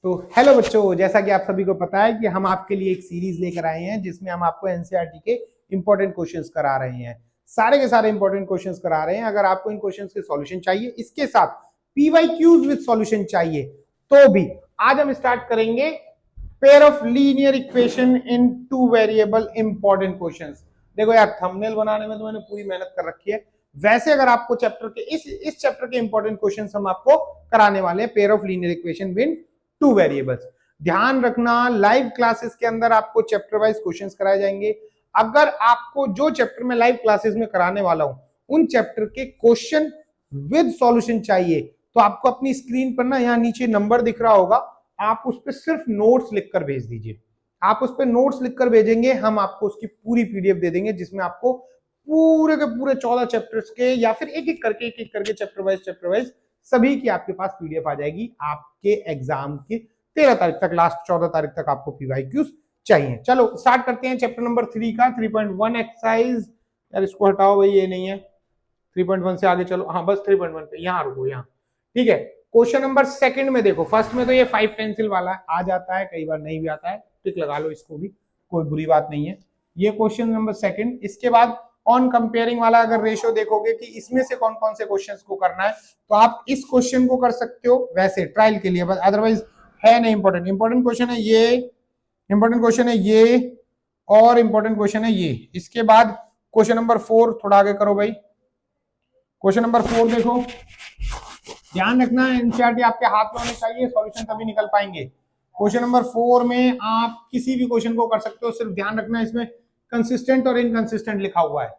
तो हेलो बच्चों, जैसा कि आप सभी को पता है कि हम आपके लिए एक सीरीज लेकर आए हैं जिसमें हम आपको एनसीईआरटी के इंपॉर्टेंट क्वेश्चंस करा रहे हैं। सारे के सारे इंपॉर्टेंट क्वेश्चंस करा रहे हैं। अगर आपको इन क्वेश्चंस के सॉल्यूशन चाहिए, इसके साथ पीवाईक्यूज विद सॉल्यूशन चाहिए, तो भी आज हम स्टार्ट करेंगे pair of linear equation in two variable important questions. देखो यार, थंबनेल बनाने में तो मैंने पूरी मेहनत कर रखी है। वैसे अगर आपको चैप्टर के इस चैप्टर के इंपॉर्टेंट क्वेश्चंस हम आपको कराने वाले हैं, pair of linear equation with two variables. ध्यान रखना, लाइव क्लासेस के अंदर आपको चैप्टर वाइज क्वेश्चंस कराए जाएंगे। अगर आपको जो चैप्टर में लाइव क्लासेस में कराने वाला हूं उन चैप्टर के क्वेश्चन विद सॉल्यूशन चाहिए, तो आपको अपनी स्क्रीन पर ना यहाँ नीचे नंबर दिख रहा होगा, आप उस पर सिर्फ नोट्स लिखकर भेज दीजिए। आप उस पर नोट्स लिखकर भेजेंगे, हम आपको उसकी पूरी पीडीएफ दे देंगे जिसमें आपको पूरे के पूरे 14 चैप्टर्स के या फिर एक एक करके चैप्टर वाइज सभी की आपके पास पीडीएफ आ जाएगी। आपके एग्जाम की 13 तारीख तक, लास्ट 14 तारीख तक आपको पीवाईक्यूज चाहिए। चलो स्टार्ट करते हैं चैप्टर नंबर 3 का 3.1 एक्सरसाइज। यार इसको हटाओ भाई, ये नहीं है। 3.1 से आगे चलो। हाँ बस 3.1 पे यहाँ रुको, यहाँ ठीक है। क्वेश्चन नंबर सेकंड में देखो, फर्स्ट में तो ये 5 पेंसिल वाला आ जाता है, कई बार नहीं भी आता है, टिक लगा लो इसको भी, कोई बुरी बात नहीं है। ये क्वेश्चन नंबर सेकंड। इसके बाद ऑन कंपेयरिंग वाला अगर रेशियो देखोगे कि इसमें से कौन कौन से क्वेश्चंस को करना है, तो आप इस क्वेश्चन को कर सकते हो वैसे ट्रायल के लिए, बस अदरवाइज है नहीं। इंपॉर्टेंट क्वेश्चन है ये, इंपॉर्टेंट क्वेश्चन है ये, और इंपॉर्टेंट क्वेश्चन है ये। इसके बाद क्वेश्चन नंबर 4, थोड़ा आगे करो भाई। क्वेश्चन नंबर 4 देखो, ध्यान रखना एनसीईआरटी आपके हाथ में होनी चाहिए, सॉल्यूशन तभी निकल पाएंगे। क्वेश्चन नंबर 4 में आप किसी भी क्वेश्चन को कर सकते हो, सिर्फ ध्यान रखना इसमें कंसिस्टेंट और इनकंसिस्टेंट लिखा हुआ है।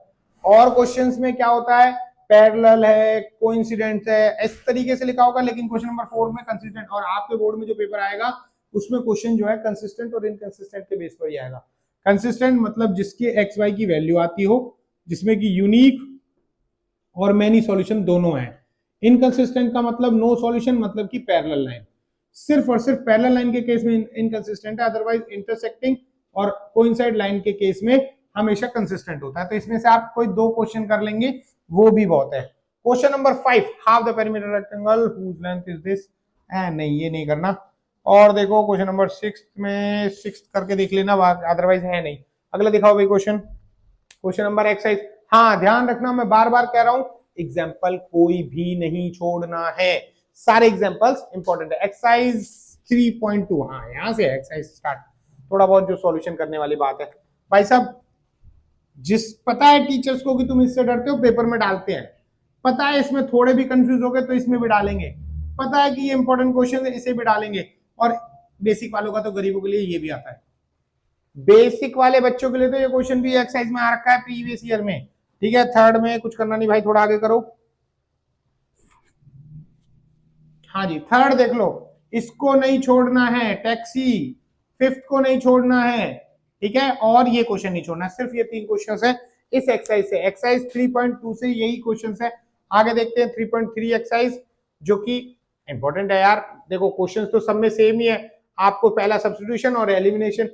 और क्वेश्चंस में क्या होता है, पैरेलल है, कोइंसिडेंट है, इस तरीके से लिखा होगा। लेकिन क्वेश्चन नंबर 4 में कंसिस्टेंट, और आपके बोर्ड में जो पेपर आएगा उसमें क्वेश्चन जो है कंसिस्टेंट और इनकंसिस्टेंट के बेस पर ही आएगा। कंसिस्टेंट मतलब जिसके एक्स वाई की वैल्यू आती हो, जिसमें कि यूनिक और मैनी सॉल्यूशन दोनों है। इनकंसिस्टेंट का मतलब नो सॉल्यूशन, मतलब कि पैरेलल लाइन। सिर्फ और सिर्फ पैरेलल लाइन के केस में इनकंसिस्टेंट है, अदरवाइज इंटरसेक्टिंग और कोइंसाइड लाइन के केस में हमेशा कंसिस्टेंट होता है। तो इसमें से आप कोई 2 क्वेश्चन कर लेंगे, वो भी बहुत है। Question number 5, half the perimeter rectangle whose length is this. नहीं, ये नहीं करना। और देखो क्वेश्चन नंबर 6 में 6 करके देख लेना, अदरवाइज है नहीं। अगला दिखाओ भाई क्वेश्चन, क्वेश्चन नंबर एक्सरसाइज। हाँ ध्यान रखना, मैं बार बार कह रहा हूं, एग्जाम्पल कोई भी नहीं छोड़ना है, सारे एग्जाम्पल्स इंपॉर्टेंट है। एक्सरसाइज 3.2, हाँ यहां से एक्सरसाइज स्टार्ट। थोड़ा बहुत जो सॉल्यूशन करने वाली बात है भाई साहब, जिस पता है टीचर्स को कि तुम इससे डरते हो, पेपर में डालते हैं, पता है इसमें थोड़े भी कंफ्यूज हो गए तो इसमें भी डालेंगे, पता है कि ये इंपॉर्टेंट क्वेश्चन है, इसे भी डालेंगे। और बेसिक वालों का तो गरीबों के लिए ये भी आता है। बेसिक वाले बच्चों के लिए तो ये क्वेश्चन भी एक्सरसाइज में आ रखा है प्रीवियस ईयर में, ठीक है। थर्ड में कुछ करना नहीं भाई, थोड़ा आगे करो। हाँ जी, थर्ड देख लो, इसको नहीं छोड़ना है, टैक्सी। फिफ्थ को नहीं छोड़ना है, ठीक है। और ये क्वेश्चन नहीं छोड़ना, सिर्फ ये 3 क्वेश्चन है इस एक्सरसाइज से। एक्सरसाइज 3.2 से यही क्वेश्चन है। आगे देखते हैं 3.3 एक्सरसाइज, जो कि इंपॉर्टेंट है यार। देखो क्वेश्चन तो सब में सेम ही है, आपको पहला सब्स्टिट्यूशन और एलिमिनेशन,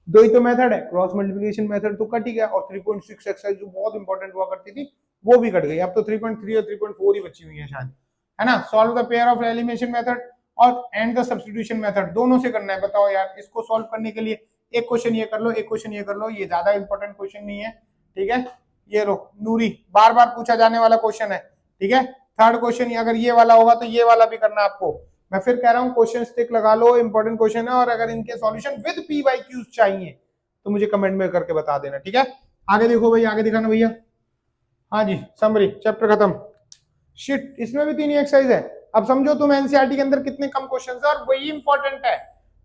दो ही तो मेथड है, क्रॉस मल्टीप्लिकेशन मेथड तो कट ही गया। और 3.6 एक्सरसाइज जो बहुत इंपॉर्टेंट हुआ करती थी वो भी कट गई। अब तो 3.3 और 3.4 ही बची हुई है शायद, है ना। Solve the pair of elimination method और एंड द सब्स्टिट्यूशन मेथड, दोनों से करना है। बताओ यार, इसको सॉल्व करने के लिए एक क्वेश्चन ये कर लो, एक क्वेश्चन ये कर लो, ये ज्यादा इंपॉर्टेंट क्वेश्चन नहीं है, ठीक है। ये लो नूरी, बार बार पूछा जाने वाला क्वेश्चन है, ठीक है। थर्ड क्वेश्चन अगर ये वाला होगा तो ये वाला भी करना आपको। मैं फिर कह रहा हूँ क्वेश्चन टिक लगा लो, इंपॉर्टेंट क्वेश्चन है। और अगर इनके सॉल्यूशन विद पीवाईक्यूज चाहिए तो मुझे कमेंट में करके बता देना, ठीक है। आगे देखो भाई, आगे दिखाना भैया। हाँ जी, समरी, चैप्टर खत्म। शिट, इसमें भी 3 ही एक्सरसाइज है। अब समझो तुम एनसीईआरटी के अंदर कितने कम क्वेश्चन है, और वही इंपॉर्टेंट है।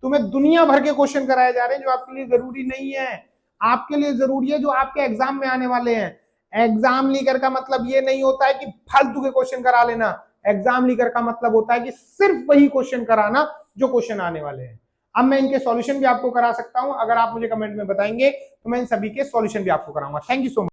तुम्हें दुनिया भर के क्वेश्चन कराए जा रहे हैं जो आपके लिए जरूरी नहीं है। आपके लिए जरूरी है जो आपके एग्जाम में आने वाले हैं। एग्जाम लीकर का मतलब ये नहीं होता है कि फालतू के क्वेश्चन करा लेना। एग्जाम लीकर का मतलब होता है कि सिर्फ वही क्वेश्चन कराना जो क्वेश्चन आने वाले हैं। अब मैं इनके सॉल्यूशन भी आपको करा सकता हूं, अगर आप मुझे कमेंट में बताएंगे तो मैं इन सभी के सॉल्यूशन भी आपको कराऊंगा। Thank you so much.